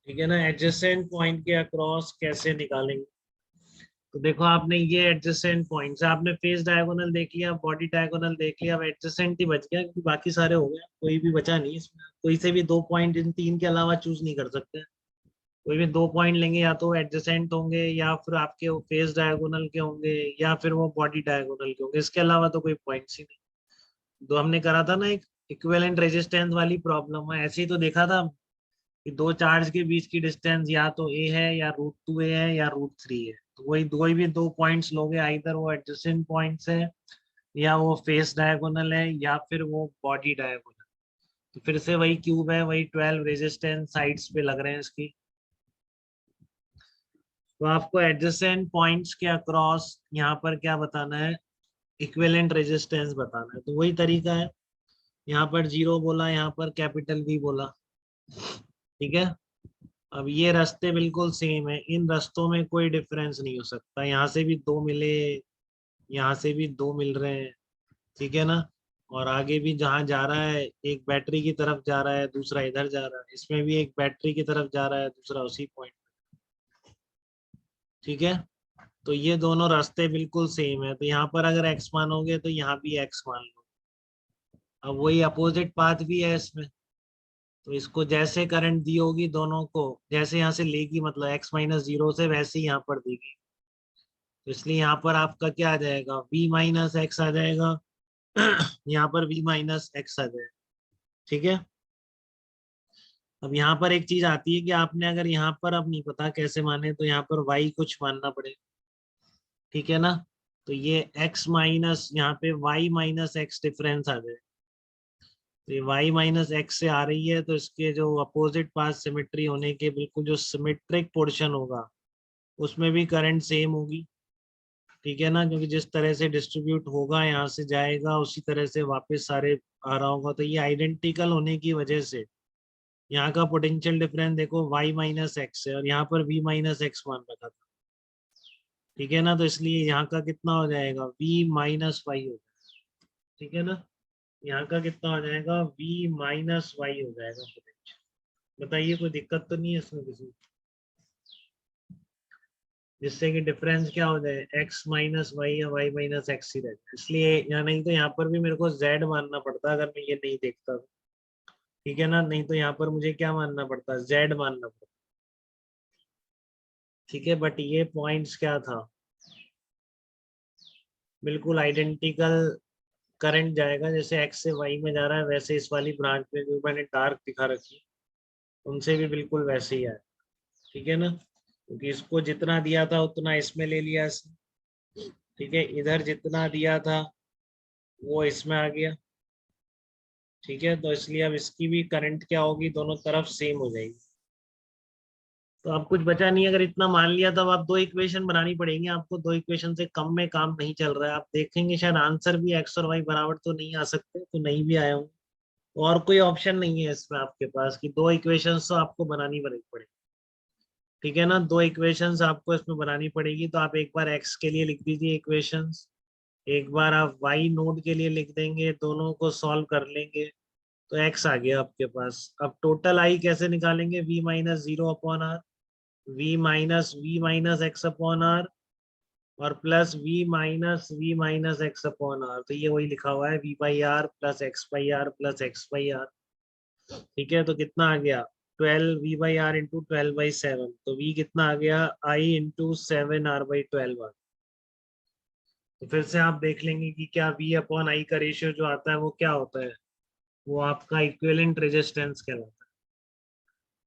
ठीक है ना। एडजेसेंट पॉइंट के अक्रॉस कैसे निकालेंगे? तो देखो, आपने ये एडजेसेंट पॉइंट से आपने फेस डायगोनल देख लिया, बॉडी डायगोनल देख लिया, अब एडजेसेंट ही बच गया क्योंकि बाकी सारे हो गए, कोई भी बचा नहीं इसमें। कोई से भी दो पॉइंट इन तीन के अलावा चूज नहीं कर सकते। कोई भी दो पॉइंट लेंगे, या तो एडजेसेंट होंगे या फिर आपके वो फेस डायगोनल के होंगे या फिर वो बॉडी डायगोनल के होंगे, इसके अलावा तो कोई पॉइंट्स ही नहीं। तो हमने करा था ना एक इक्विवेलेंट रेजिस्टेंस वाली प्रॉब्लम है, ऐसे ही तो देखा था कि दो चार्ज के बीच की डिस्टेंस या तो ए है या √2a है या √3 है। तो वही दो ही भी दो पॉइंट्स लोगे, आइदर वो एडजेसेंट पॉइंट्स है या वो फेस डायगोनल है या फिर वो बॉडी डायगोनल। तो फिर से वही क्यूब है, वही 12 रेजिस्टेंस साइड्स पे लग रहे हैं इसकी। तो आपको एडजेसेंट पॉइंट्स के अक्रॉस यहाँ पर क्या बताना है? इक्विवेलेंट रेजिस्टेंस बताना है। तो वही तरीका है, यहाँ पर जीरो बोला, यहाँ पर कैपिटल V बोला। ठीक है। अब ये रास्ते बिल्कुल सेम है, इन रास्तों में कोई डिफरेंस नहीं हो सकता। यहाँ से भी दो मिले, यहाँ से भी दो मिल रहे हैं। ठीक है ना। और आगे भी जहाँ जा रहा है, एक बैटरी की तरफ जा रहा है, दूसरा इधर जा रहा है, इसमें भी एक बैटरी की तरफ जा रहा है, दूसरा उसी पॉइंट। ठीक है। तो ये दोनों रास्ते बिल्कुल सेम है, तो यहाँ पर अगर x मानोगे तो यहाँ भी x मान लो। अब वही अपोजिट पाथ भी है इसमें, तो इसको जैसे करंट दी होगी दोनों को, जैसे यहाँ से लेगी मतलब x-0 से, वैसे ही यहाँ पर देगी। तो इसलिए यहाँ पर आपका क्या आ जाएगा? v-x आ जाएगा। यहाँ पर v-x आ जाएगा। ठीक है। अब यहाँ पर एक चीज आती है कि आपने अगर यहाँ पर अब नहीं पता कैसे माने, तो यहाँ पर y कुछ मानना पड़ेगा। ठीक है ना। तो ये x माइनस यहाँ पे y-x डिफरेंस आ जाए। तो ये y-x से आ रही है, तो इसके जो अपोजिट पाथ सिमेट्री होने के बिल्कुल जो सिमेट्रिक पोर्शन होगा उसमें भी करंट सेम होगी। ठीक है ना, क्योंकि जिस तरह से डिस्ट्रीब्यूट होगा, यहाँ से जाएगा उसी तरह से वापस सारे आ रहा होगा। तो ये आइडेंटिकल होने की वजह से यहाँ का पोटेंशियल डिफरेंस देखो y-x है, और यहाँ पर v-x मान रखा था। ठीक है ना। तो इसलिए यहाँ का कितना हो जाएगा? v-y हो जाएगा। ठीक है ना। यहाँ का कितना हो जाएगा? v-y हो जाएगा पोटेंशियल। बताइए, कोई दिक्कत तो नहीं है इसमें किसी? जिससे कि डिफरेंस क्या हो जाए? x-y या y-x ही रहता है। इसलिए यहाँ, नहीं तो यहाँ पर भी मेरे को z मानना पड़ता अगर मैं ये नहीं देखता तो। ठीक है ना। नहीं तो यहाँ पर मुझे क्या मानना पड़ता? z मानना पड़ता। ठीक है। बट ये पॉइंट्स क्या था? बिल्कुल आइडेंटिकल करंट जाएगा, जैसे x से y में जा रहा है वैसे इस वाली ब्रांच में जो मैंने डार्क दिखा रखी है उनसे भी बिल्कुल वैसे ही आया। ठीक है ना। क्योंकि इसको जितना दिया था उतना इसमें ले लिया इसने। ठीक है। इधर जितना दिया था वो इसमें आ गया। ठीक है। तो इसलिए अब इसकी भी करंट क्या होगी? दोनों तरफ सेम हो जाएगी। तो अब कुछ बचा नहीं, अगर इतना मान लिया तो अब आप दो इक्वेशन बनानी पड़ेंगी आपको। दो इक्वेशन से कम में काम नहीं चल रहा है। आप देखेंगे शायद आंसर भी x और y बराबर तो नहीं आ सकते, तो नहीं भी आए होंगे। और कोई ऑप्शन नहीं है इसमें आपके पास कि दो इक्वेशंस तो आपको बनानी पड़ेगी। ठीक है ना। दो इक्वेशंस आपको इसमें बनानी पड़ेगी। तो आप एक बार x के लिए लिख दीजिए इक्वेशंस, एक बार आप y नोड के लिए लिख देंगे, दोनों को सॉल्व कर लेंगे तो x आ गया आपके पास। अब टोटल i कैसे निकालेंगे? v-0/r, v-x/r और प्लस v-x/r। तो ये वही लिखा हुआ है v/r plus x/r plus x/r। ठीक है। तो कितना आ गया? 12 v/r इंटू 12/7। तो v कितना आ गया? i इंटू 7r/12 आ। तो फिर से आप देख लेंगे कि क्या v/i का रेशियो जो आता है वो क्या होता है? वो आपका इक्विवेलेंट रेजिस्टेंस कहलाता है।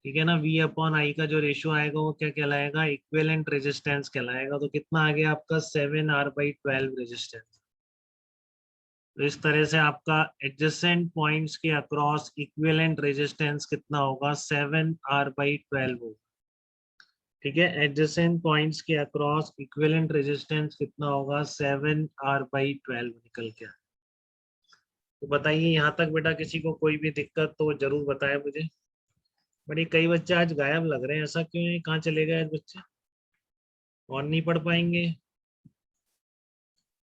ठीक है ना। v/i का जो रेशियो आएगा वो क्या कहलाएगा? इक्विवेलेंट रेजिस्टेंस कहलाएगा। तो कितना आ गया आपका? 7r/12 resistance. तो इस तरह से आपका एडजेसेंट पॉइंट्स के अक्रॉस इक्विवेलेंट रेजिस्टेंस कितना होगा? 7r/12 होगा। ठीक है। एडजेसेंट पॉइंट्स के अक्रॉस इक्विवेलेंट रेजिस्टेंस कितना होगा? 7r/12 निकल के आया। तो बताइए यहाँ तक बेटा, किसी को कोई भी दिक्कत तो जरूर बताए मुझे। बट ये कई बच्चे आज गायब लग रहे हैं, ऐसा क्यों है? कहाँ चले गए आज बच्चे? और नहीं पढ़ पाएंगे?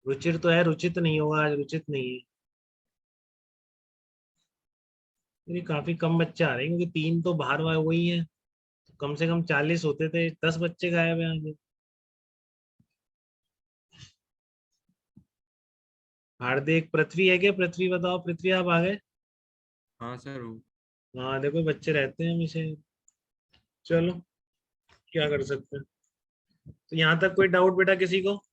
रुचिर तो है, रुचित नहीं होगा आज, रुचित नहीं है। ये काफी कम बच्चे आ रहे हैं क्योंकि तीन तो बाहर वाले वही है। कम से कम 40 होते थे, 10 बच्चे गायब हैं आज। हार्दिक, पृथ्वी है क्या? पृथ्वी बताओ, पृथ्वी आप आ गए? हाँ सर वो। हाँ देखो बच्चे रहते हैं हमेशा। चलो क्या कर सकते हैं। तो यहाँ तक कोई डाउट बेटा किसी को?